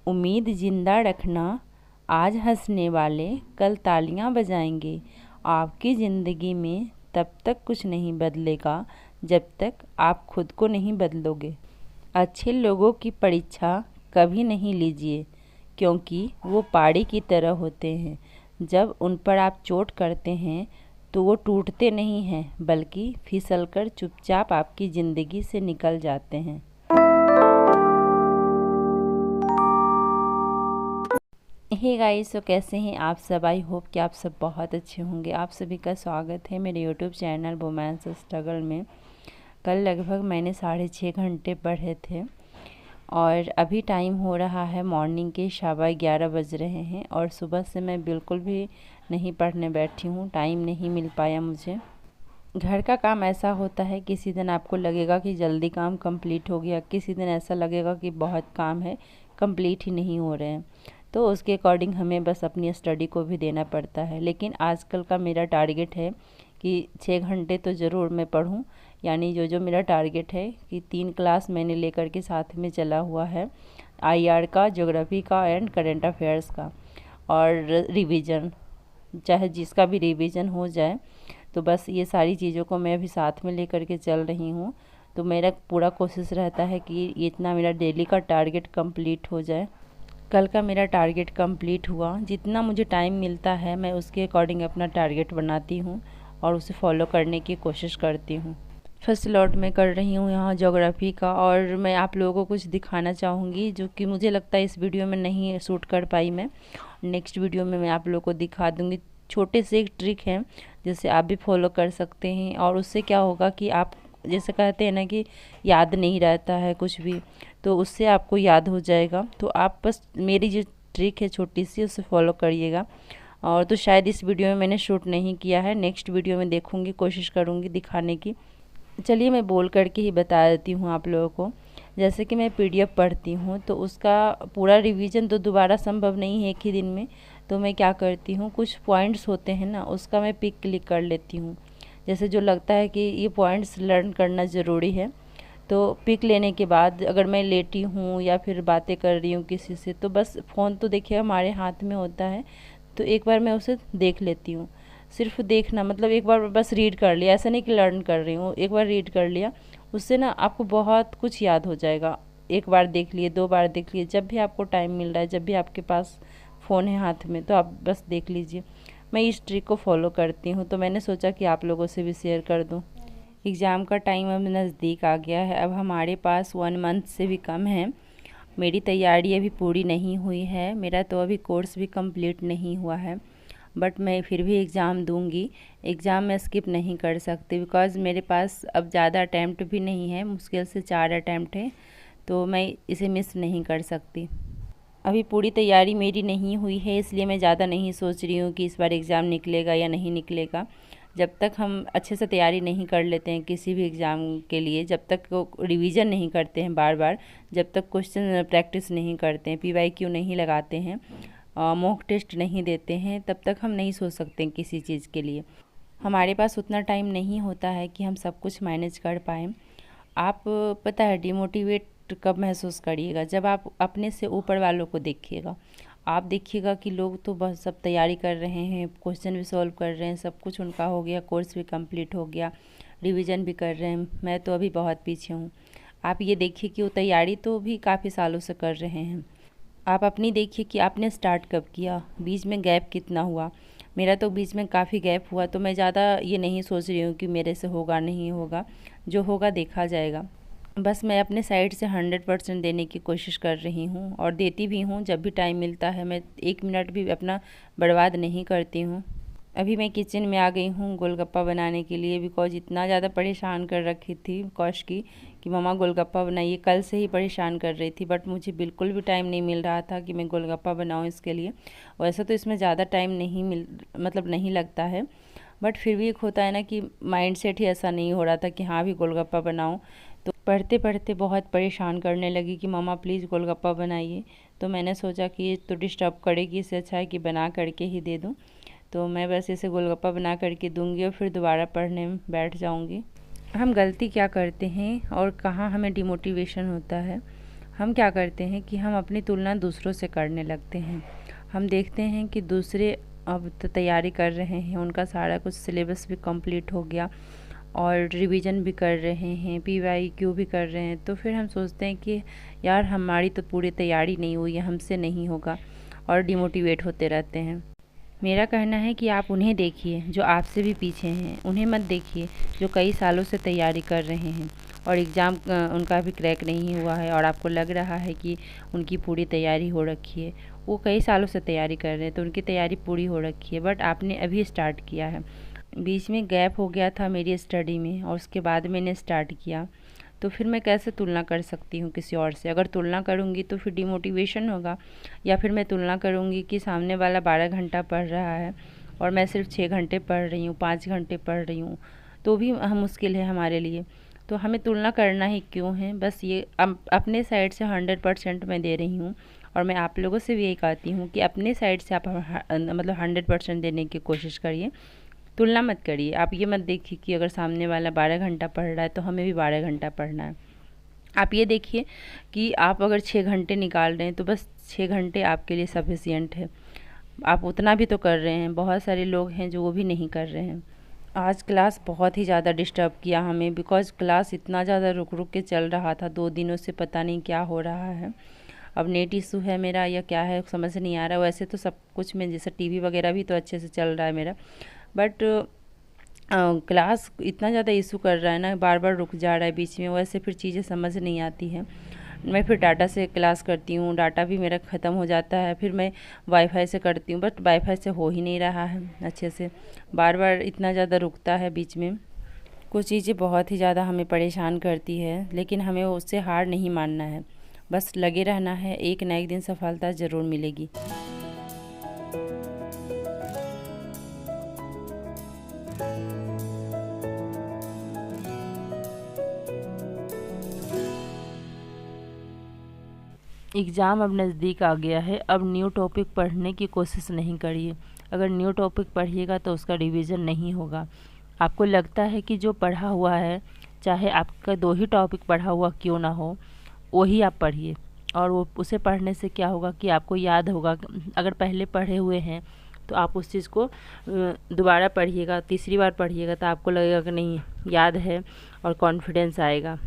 उम्मीद जिंदा रखना, आज हंसने वाले कल तालियां बजाएंगे। आपकी ज़िंदगी में तब तक कुछ नहीं बदलेगा जब तक आप खुद को नहीं बदलोगे। अच्छे लोगों की परीक्षा कभी नहीं लीजिए, क्योंकि वो पाड़ी की तरह होते हैं। जब उन पर आप चोट करते हैं तो वो टूटते नहीं हैं, बल्कि फिसलकर चुपचाप आपकी ज़िंदगी से निकल जाते हैं। हे गाइस, तो कैसे हैं आप सब? आई होप कि आप सब बहुत अच्छे होंगे। आप सभी का स्वागत है मेरे यूट्यूब चैनल वुमेन्स स्ट्रगल में। कल लगभग मैंने 6.5 घंटे पढ़े थे और अभी टाइम हो रहा है मॉर्निंग के 11:15 बज रहे हैं और सुबह से मैं बिल्कुल भी नहीं पढ़ने बैठी हूँ। टाइम नहीं मिल पाया मुझे। घर का काम ऐसा होता है, किसी दिन आपको लगेगा कि जल्दी काम कंप्लीट हो गया, किसी दिन ऐसा लगेगा कि बहुत काम है, कंप्लीट ही नहीं हो रहे हैं। तो उसके अकॉर्डिंग हमें बस अपनी स्टडी को भी देना पड़ता है। लेकिन आजकल का मेरा टारगेट है कि 6 घंटे तो ज़रूर मैं पढूं। यानी जो मेरा टारगेट है कि 3 क्लास मैंने लेकर के साथ में चला हुआ है, आईआर का, ज्योग्राफी का एंड करंट अफेयर्स का। और रिवीजन, चाहे जिसका भी रिवीजन हो जाए, तो बस ये सारी चीज़ों को मैं अभी साथ में लेकर के चल रही हूँ। तो मेरा पूरा कोशिश रहता है कि इतना मेरा डेली का टारगेट कंप्लीट हो जाए। कल का मेरा टारगेट कंप्लीट हुआ। जितना मुझे टाइम मिलता है मैं उसके अकॉर्डिंग अपना टारगेट बनाती हूँ और उसे फॉलो करने की कोशिश करती हूँ। फर्स्ट लॉट में कर रही हूँ यहाँ ज्योग्राफी का, और मैं आप लोगों को कुछ दिखाना चाहूँगी जो कि मुझे लगता है इस वीडियो में नहीं शूट कर पाई मैं। नेक्स्ट वीडियो में मैं आप लोगों को दिखा दूँगी। छोटे से एक ट्रिक है जिसे आप भी फॉलो कर सकते हैं, और उससे क्या होगा कि आप जैसे कहते हैं ना कि याद नहीं रहता है कुछ भी, तो उससे आपको याद हो जाएगा। तो आप बस मेरी जो ट्रिक है छोटी सी, उसे फॉलो करिएगा। और तो शायद इस वीडियो में मैंने शूट नहीं किया है, नेक्स्ट वीडियो में देखूँगी, कोशिश करूँगी दिखाने की। चलिए मैं बोल करके ही बता देती हूँ आप लोगों को। जैसे कि मैं पीडीएफ पढ़ती हूँ तो उसका पूरा रिवीजन तो दोबारा संभव नहीं है एक ही दिन में। तो मैं क्या करती हूँ, कुछ पॉइंट्स होते हैं ना, उसका मैं पिक क्लिक कर लेती हूँ। जैसे जो लगता है कि ये पॉइंट्स लर्न करना ज़रूरी है, तो पिक लेने के बाद अगर मैं लेटी हूँ या फिर बातें कर रही हूँ किसी से, तो बस फ़ोन तो देखिए हमारे हाथ में होता है, तो एक बार मैं उसे देख लेती हूँ। सिर्फ देखना मतलब एक बार बस रीड कर लिया, ऐसा नहीं कि लर्न कर रही हूँ, एक बार रीड कर लिया, उससे ना आपको बहुत कुछ याद हो जाएगा। एक बार देख लिए, 2 बार देख लिए, जब भी आपको टाइम मिल रहा है, जब भी आपके पास फ़ोन है हाथ में, तो आप बस देख लीजिए। मैं इस ट्रिक को फॉलो करती हूँ, तो मैंने सोचा कि आप लोगों से भी शेयर कर दूँ। एग्ज़ाम का टाइम अब नज़दीक आ गया है। अब हमारे पास 1 मंथ से भी कम है। मेरी तैयारी अभी पूरी नहीं हुई है, मेरा तो अभी कोर्स भी कंप्लीट नहीं हुआ है, बट मैं फिर भी एग्ज़ाम दूंगी। एग्ज़ाम मैं स्किप नहीं कर सकती, बिकॉज़ मेरे पास अब ज़्यादा अटैम्प्ट भी नहीं है, मुश्किल से 4 अटैम्प्ट है, तो मैं इसे मिस नहीं कर सकती। अभी पूरी तैयारी मेरी नहीं हुई है, इसलिए मैं ज़्यादा नहीं सोच रही हूँ कि इस बार एग्ज़ाम निकलेगा या नहीं निकलेगा। जब तक हम अच्छे से तैयारी नहीं कर लेते हैं किसी भी एग्ज़ाम के लिए, जब तक वो रिवीजन नहीं करते हैं बार बार, जब तक क्वेश्चन प्रैक्टिस नहीं करते हैं, पीवाईक्यू नहीं लगाते हैं, मॉक टेस्ट नहीं देते हैं, तब तक हम नहीं सोच सकते हैं किसी चीज़ के लिए। हमारे पास उतना टाइम नहीं होता है कि हम सब कुछ मैनेज कर पाएँ। आप पता है डिमोटिवेट कब महसूस करिएगा, जब आप अपने से ऊपर वालों को देखिएगा। आप देखिएगा कि लोग तो बस सब तैयारी कर रहे हैं, क्वेश्चन भी सॉल्व कर रहे हैं, सब कुछ उनका हो गया, कोर्स भी कंप्लीट हो गया, रिवीजन भी कर रहे हैं, मैं तो अभी बहुत पीछे हूँ। आप ये देखिए कि वो तैयारी तो भी काफ़ी सालों से कर रहे हैं। आप अपनी देखिए कि आपने स्टार्ट कब किया, बीच में गैप कितना हुआ। मेरा तो बीच में काफ़ी गैप हुआ, तो मैं ज़्यादा ये नहीं सोच रही हूँ कि मेरे से होगा नहीं होगा, जो होगा देखा जाएगा। बस मैं अपने साइड से 100% देने की कोशिश कर रही हूँ और देती भी हूँ। जब भी टाइम मिलता है मैं 1 मिनट भी अपना बर्बाद नहीं करती हूँ। अभी मैं किचन में आ गई हूँ गोलगप्पा बनाने के लिए, बिकॉज इतना ज़्यादा परेशान कर रखी थी कौश की कि मम्मा गोलगप्पा बनाइए। कल से ही परेशान कर रही थी, बट मुझे बिल्कुल भी टाइम नहीं मिल रहा था कि मैं गोलगप्पा बनाऊँ इसके लिए। वैसे तो इसमें ज़्यादा टाइम नहीं लगता है, बट फिर भी एक होता है ना कि माइंड सेट ही ऐसा नहीं हो रहा था कि हाँ अभी गोलगप्पा बनाऊँ। तो पढ़ते पढ़ते बहुत परेशान करने लगी कि मम्मा प्लीज़ गोलगप्पा बनाइए। तो मैंने सोचा कि ये तो डिस्टर्ब करेगी, इससे अच्छा है कि बना करके ही दे दूँ। तो मैं बस इसे गोलगप्पा बना करके दूंगी और फिर दोबारा पढ़ने में बैठ जाऊंगी। हम गलती क्या करते हैं और कहाँ हमें डिमोटिवेशन होता है, हम क्या करते हैं कि हम अपनी तुलना दूसरों से करने लगते हैं। हम देखते हैं कि दूसरे अब तो तैयारी कर रहे हैं, उनका सारा कुछ सिलेबस भी कंप्लीट हो गया और रिवीजन भी कर रहे हैं, PYQ भी कर रहे हैं, तो फिर हम सोचते हैं कि यार हमारी तो पूरी तैयारी नहीं हुई है, हमसे नहीं होगा, और डिमोटिवेट होते रहते हैं। मेरा कहना है कि आप उन्हें देखिए जो आपसे भी पीछे हैं, उन्हें मत देखिए जो कई सालों से तैयारी कर रहे हैं और एग्ज़ाम उनका भी क्रैक नहीं हुआ है और आपको लग रहा है कि उनकी पूरी तैयारी हो रखी है। वो कई सालों से तैयारी कर रहे हैं तो उनकी तैयारी पूरी हो रखी है, बट आपने अभी स्टार्ट किया है। बीच में गैप हो गया था मेरी स्टडी में और उसके बाद मैंने स्टार्ट किया, तो फिर मैं कैसे तुलना कर सकती हूँ किसी और से? अगर तुलना करूँगी तो फिर डिमोटिवेशन होगा, या फिर मैं तुलना करूँगी कि सामने वाला 12 घंटा पढ़ रहा है और मैं सिर्फ 6 घंटे पढ़ रही हूँ, 5 घंटे पढ़ रही हूँ, तो भी मुश्किल है हमारे लिए। तो हमें तुलना करना ही क्यों है? बस ये अपने साइड से 100% मैं दे रही हूँ और मैं आप लोगों से भी यही कहती हूँ कि अपने साइड से आप मतलब 100% देने की कोशिश करिए। तुलना मत करिए। आप ये मत देखिए कि अगर सामने वाला 12 घंटा पढ़ रहा है तो हमें भी 12 घंटा पढ़ना है। आप ये देखिए कि आप अगर 6 घंटे निकाल रहे हैं तो बस 6 घंटे आपके लिए सफिशिएंट है। आप उतना भी तो कर रहे हैं, बहुत सारे लोग हैं जो वो भी नहीं कर रहे हैं। आज क्लास बहुत ही ज़्यादा डिस्टर्ब किया हमें, बिकॉज़ क्लास इतना ज़्यादा रुक रुक के चल रहा था, 2 दिनों से पता नहीं क्या हो रहा है। अब नेट इशू है मेरा या क्या है समझ नहीं आ रहा। वैसे तो सब कुछ में जैसे टीवी वगैरह भी तो अच्छे से चल रहा है मेरा, बट क्लास इतना ज़्यादा इशू कर रहा है ना, बार बार रुक जा रहा है बीच में, वैसे फिर चीज़ें समझ नहीं आती हैं। मैं फिर डाटा से क्लास करती हूँ, डाटा भी मेरा ख़त्म हो जाता है, फिर मैं वाईफाई से करती हूँ, बट वाईफाई से हो ही नहीं रहा है अच्छे से, बार बार इतना ज़्यादा रुकता है बीच में। कुछ चीज़ें बहुत ही ज़्यादा हमें परेशान करती है, लेकिन हमें उससे हार नहीं मानना है, बस लगे रहना है, एक ना एक दिन सफलता ज़रूर मिलेगी। एग्ज़ाम अब नज़दीक आ गया है, अब न्यू टॉपिक पढ़ने की कोशिश नहीं करिए। अगर न्यू टॉपिक पढ़िएगा तो उसका रिवीजन नहीं होगा। आपको लगता है कि जो पढ़ा हुआ है, चाहे आपका 2 ही टॉपिक पढ़ा हुआ क्यों ना हो, वही आप पढ़िए, और वो उसे पढ़ने से क्या होगा कि आपको याद होगा। अगर पहले पढ़े हुए हैं तो आप उस चीज़ को दोबारा पढ़िएगा, तीसरी बार पढ़िएगा तो आपको लगेगा कि नहीं याद है और कॉन्फिडेंस आएगा।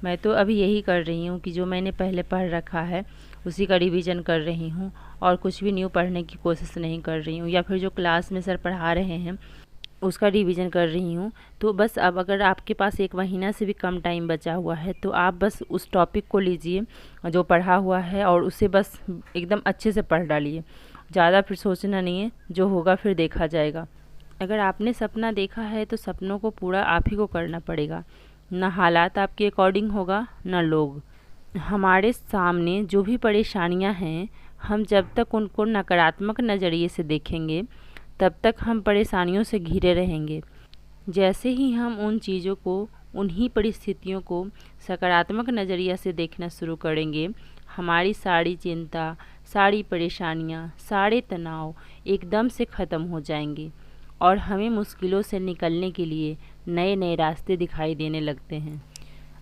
मैं तो अभी यही कर रही हूँ कि जो मैंने पहले पढ़ रखा है उसी का रिवीजन कर रही हूँ और कुछ भी न्यू पढ़ने की कोशिश नहीं कर रही हूँ, या फिर जो क्लास में सर पढ़ा रहे हैं उसका रिवीजन कर रही हूँ। तो बस अब अगर आपके पास 1 महीना से भी कम टाइम बचा हुआ है तो आप बस उस टॉपिक को लीजिए जो पढ़ा हुआ है और उसे बस एकदम अच्छे से पढ़ डालिए। ज़्यादा फिर सोचना नहीं है, जो होगा फिर देखा जाएगा। अगर आपने सपना देखा है तो सपनों को पूरा आप ही को करना पड़ेगा, ना हालात आपके अकॉर्डिंग होगा ना लोग। हमारे सामने जो भी परेशानियां हैं, हम जब तक उनको नकारात्मक नज़रिए से देखेंगे तब तक हम परेशानियों से घिरे रहेंगे। जैसे ही हम उन चीज़ों को, उन्हीं परिस्थितियों को सकारात्मक नज़रिया से देखना शुरू करेंगे, हमारी सारी चिंता, सारी परेशानियां, सारे तनाव एकदम से ख़त्म हो जाएंगे और हमें मुश्किलों से निकलने के लिए नए नए रास्ते दिखाई देने लगते हैं।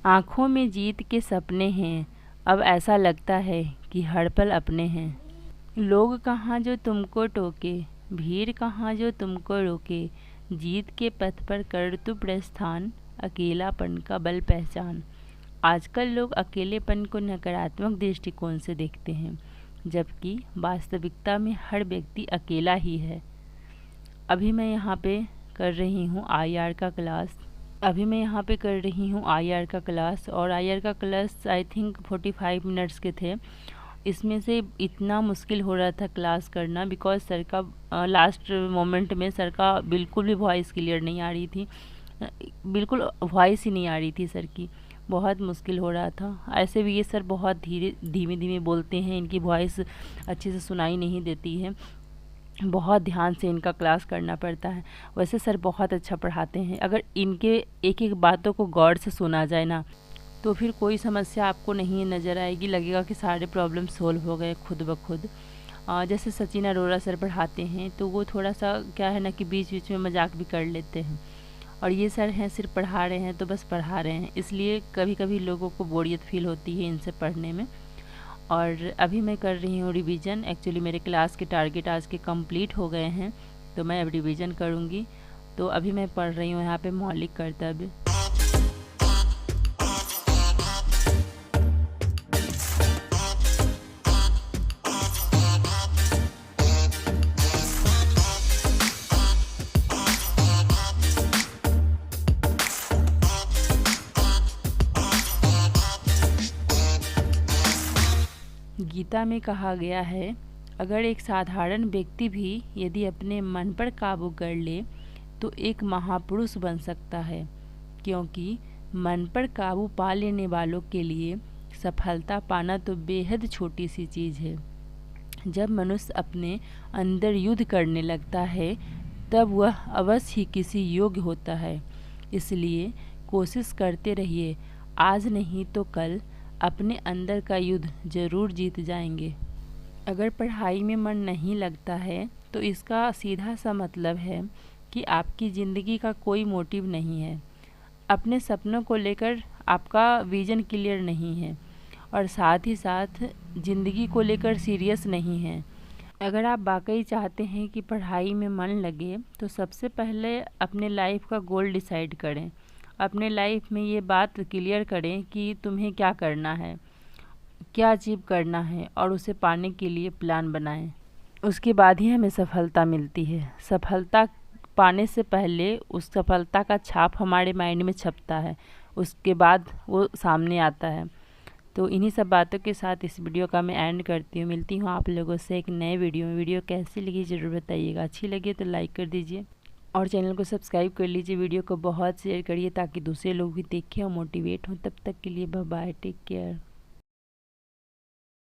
आँखों में जीत के सपने हैं, अब ऐसा लगता है कि हर पल अपने हैं। लोग कहाँ जो तुमको टोके, भीड़ कहाँ जो तुमको रोके, जीत के पथ पर कर तू प्रस्थान, अकेलापन का बल पहचान। आजकल लोग अकेलेपन को नकारात्मक दृष्टिकोण से देखते हैं, जबकि वास्तविकता में हर व्यक्ति अकेला ही है। अभी मैं यहाँ पे कर रही हूँ IR का क्लास। और IR का क्लास आई थिंक 45 मिनट्स के थे। इसमें से इतना मुश्किल हो रहा था क्लास करना, बिकॉज सर का लास्ट मोमेंट में सर का बिल्कुल भी वॉइस क्लियर नहीं आ रही थी, बिल्कुल वॉइस ही नहीं आ रही थी सर की। बहुत मुश्किल हो रहा था। ऐसे भी ये सर बहुत धीमे धीमे बोलते हैं, इनकी वॉइस अच्छे से सुनाई नहीं देती है, बहुत ध्यान से इनका क्लास करना पड़ता है। वैसे सर बहुत अच्छा पढ़ाते हैं, अगर इनके एक एक बातों को गौर से सुना जाए ना तो फिर कोई समस्या आपको नहीं नज़र आएगी, लगेगा कि सारे प्रॉब्लम सोल्व हो गए खुद ब खुद। जैसे सचिन अरोरा सर पढ़ाते हैं तो वो थोड़ा सा क्या है ना कि बीच बीच में मजाक भी कर लेते हैं, और ये सर हैं सिर्फ पढ़ा रहे हैं तो बस पढ़ा रहे हैं, इसलिए कभी कभी लोगों को बोरियत फील होती है इनसे पढ़ने में। और अभी मैं कर रही हूँ रिवीजन। एक्चुअली मेरे क्लास के टारगेट आज के कंप्लीट हो गए हैं, तो मैं अब रिवीजन करूँगी। तो अभी मैं पढ़ रही हूँ यहाँ पे मौलिक कर्तव्य। गीता में कहा गया है, अगर एक साधारण व्यक्ति भी यदि अपने मन पर काबू कर ले तो एक महापुरुष बन सकता है, क्योंकि मन पर काबू पा लेने वालों के लिए सफलता पाना तो बेहद छोटी सी चीज़ है। जब मनुष्य अपने अंदर युद्ध करने लगता है तब वह अवश्य ही किसी योग्य होता है। इसलिए कोशिश करते रहिए, आज नहीं तो कल अपने अंदर का युद्ध जरूर जीत जाएंगे। अगर पढ़ाई में मन नहीं लगता है तो इसका सीधा सा मतलब है कि आपकी ज़िंदगी का कोई मोटिव नहीं है, अपने सपनों को लेकर आपका विज़न क्लियर नहीं है और साथ ही साथ ज़िंदगी को लेकर सीरियस नहीं है। अगर आप वाकई चाहते हैं कि पढ़ाई में मन लगे तो सबसे पहले अपने लाइफ का गोल डिसाइड करें। अपने लाइफ में ये बात क्लियर करें कि तुम्हें क्या करना है, क्या अचीव करना है और उसे पाने के लिए प्लान बनाएं। उसके बाद ही हमें सफलता मिलती है। सफलता पाने से पहले उस सफलता का छाप हमारे माइंड में छपता है, उसके बाद वो सामने आता है। तो इन्हीं सब बातों के साथ इस वीडियो का मैं एंड करती हूँ। मिलती हूँ आप लोगों से एक नए वीडियो में। वीडियो कैसी लगी ज़रूर बताइएगा। अच्छी लगी तो लाइक कर दीजिए और चैनल को सब्सक्राइब कर लीजिए। वीडियो को बहुत शेयर करिए ताकि दूसरे लोग भी देखें और मोटिवेट हों। तब तक के लिए बाय बाय, टेक केयर।